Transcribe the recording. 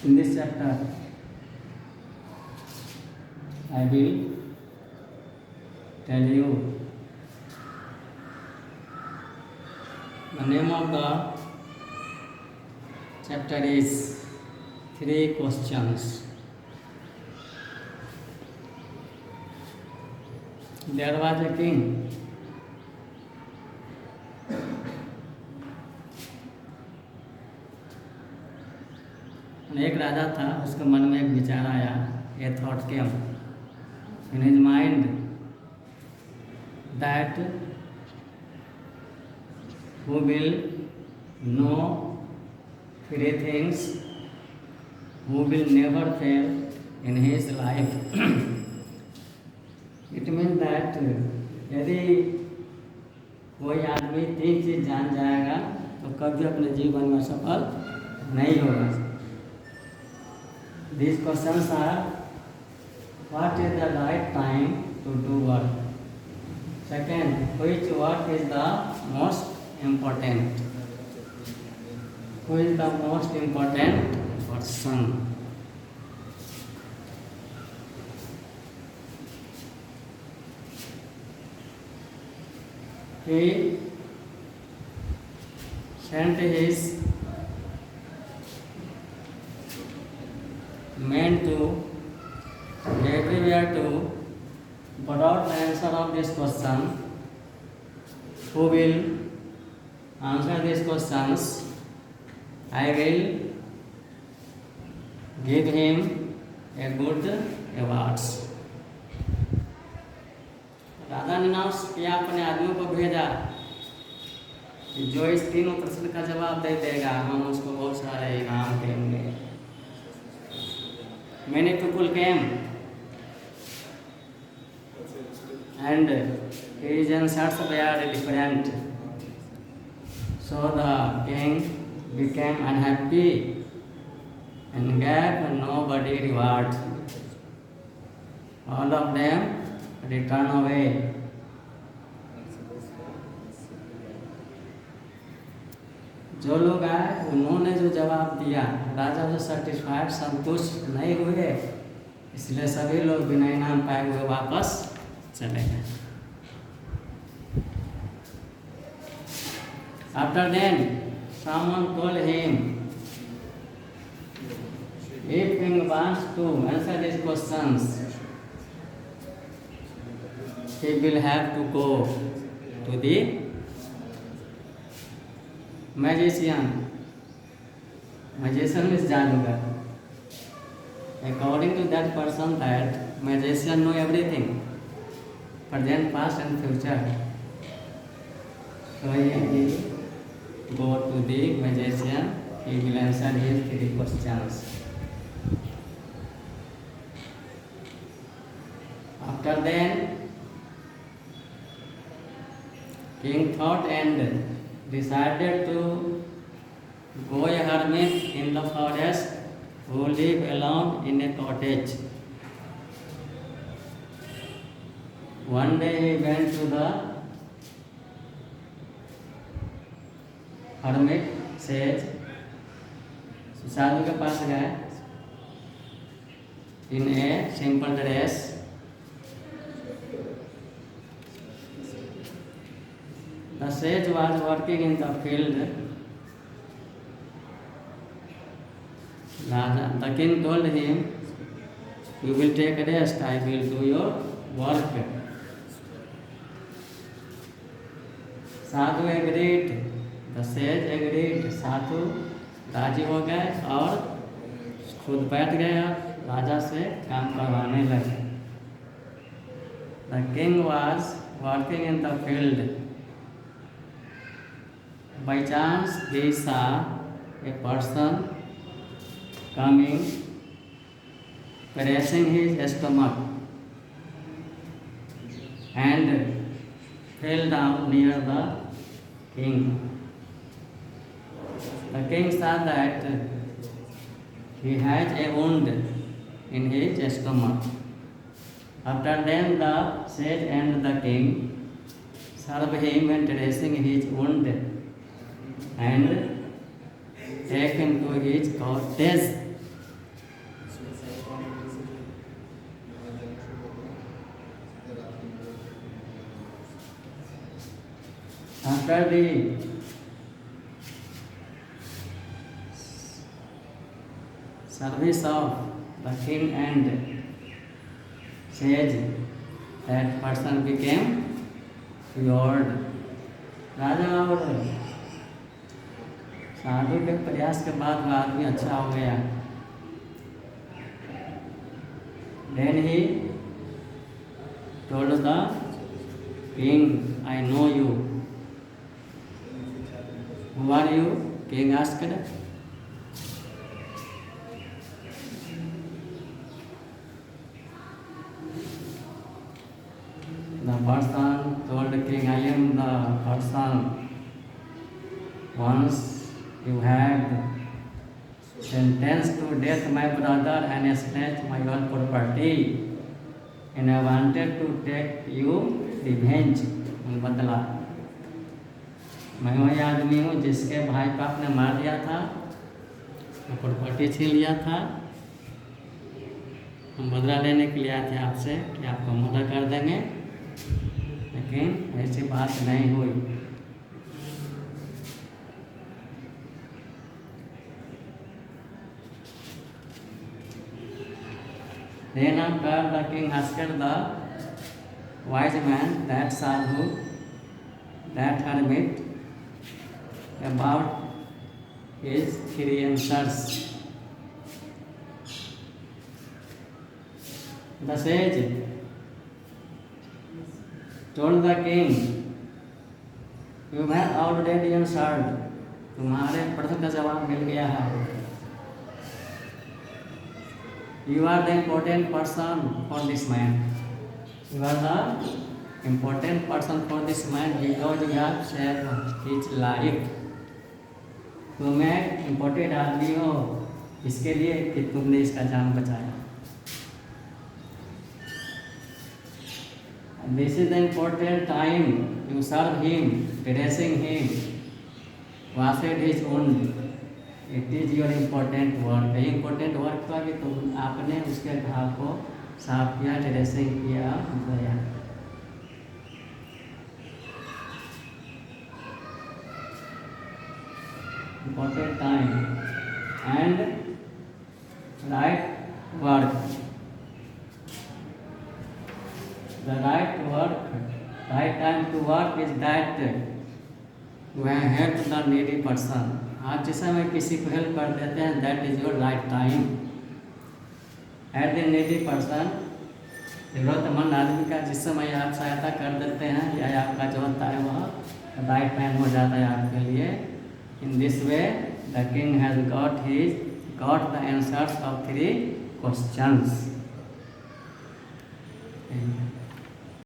In this chapter, I will tell you the name of the chapter is 3 questions. There was a king. एक राजा था, उसके मन में एक विचार आया, a thought came in his mind that who will know 3 things, who will never fail in his life. It means that यदि कोई आदमी 3 चीज़ जान जाएगा तो कभी अपने जीवन में सफल नहीं होगा. These questions are: what is the right time to do work? Second, which work is the most important? Who is the most important person? He sent his men to everywhere to put out the answer of this question. Who will answer these questions? I will give him a good awards. राजा ने announce किया, अपने आदमियों को भेजा कि जो इस 3 प्रश्न का जवाब दे देगा हम उसको बहुत सारे इनाम देंगे. Many people came and his answers were different. So the king became unhappy and gave nobody reward. All of them returned away. जो लोग आए उन्होंने जो जवाब दिया, राजा जो सेटिस्फाइड संतुष्ट नहीं हुए, इसलिए सभी लोग बिना इनाम पाए हुए वापस चले गए. After then, someone told him, if king wants to answer these questions, he will have to go to the magician. Magician is जादूगर. According to that person, that magician know everything, present, past and future. So he go to the magician. He will answer his 3 questions. After then, king thought and decided to go a hermit in the forest who live alone in a cottage. One day he went to the hermit, sage, साधु के पास गए, in a simple dress. The sage was working in the field. The king told him, you will take a rest, I will do your work. Sadhu agreed. The sage agreed. साधु राजी हो गए और खुद बैठ गए और राजा से काम करवाने लगे. The king was working in the field. By chance, they saw a person coming, pressing his stomach, and fell down near the king. The king saw that he had a wound in his stomach. After then, the sage and the king served him and dressing his wound and take him to his cottage study service of the king and sage, that person became cured. राजा और साधु के प्रयास के बाद वह आदमी अच्छा हो गया. Then he told the king, I know you. Who are you? King asked. The person told the king, I am the person once you had sentenced to death my brother and snatched my own property, and I wanted to take you revenge, बदला. मैं वही आदमी हूँ जिसके भाई को आपने मार दिया था, प्रॉपर्टी छीन लिया था. हम बदला लेने के लिए आए थे आपसे कि आपको मर्डर कर देंगे, लेकिन ऐसी बात नहीं हुई. Then after the king asked the wise man, that sadhu, that hermit, about his 3 answers. The sage told the king, you have already answered. तुम्हारे प्रश्न का जवाब मिल गया है. You are the important person for this man. You are the important person for this man because you have saved his life. तुम एक important आदमी हो इसके लिए कि तुमने इसका जान बचाया. This is the important time you serve him, dressing him, washed his wound. It is your important work. यही important work था कि तुम आपने उसके घाव को साफ किया, ड्रेसिंग किया, धोया. Important time and right work. The right work, right time to work is that you have helped the needy person. आप जिस समय किसी को हेल्प कर देते हैं, that is your right time. At the needy person, जरूरतमंद आदमी का जिस समय आप सहायता कर देते हैं या आपका जो होता है वह राइट टाइम हो जाता है आपके लिए. In this way the king has got the answers of 3 questions.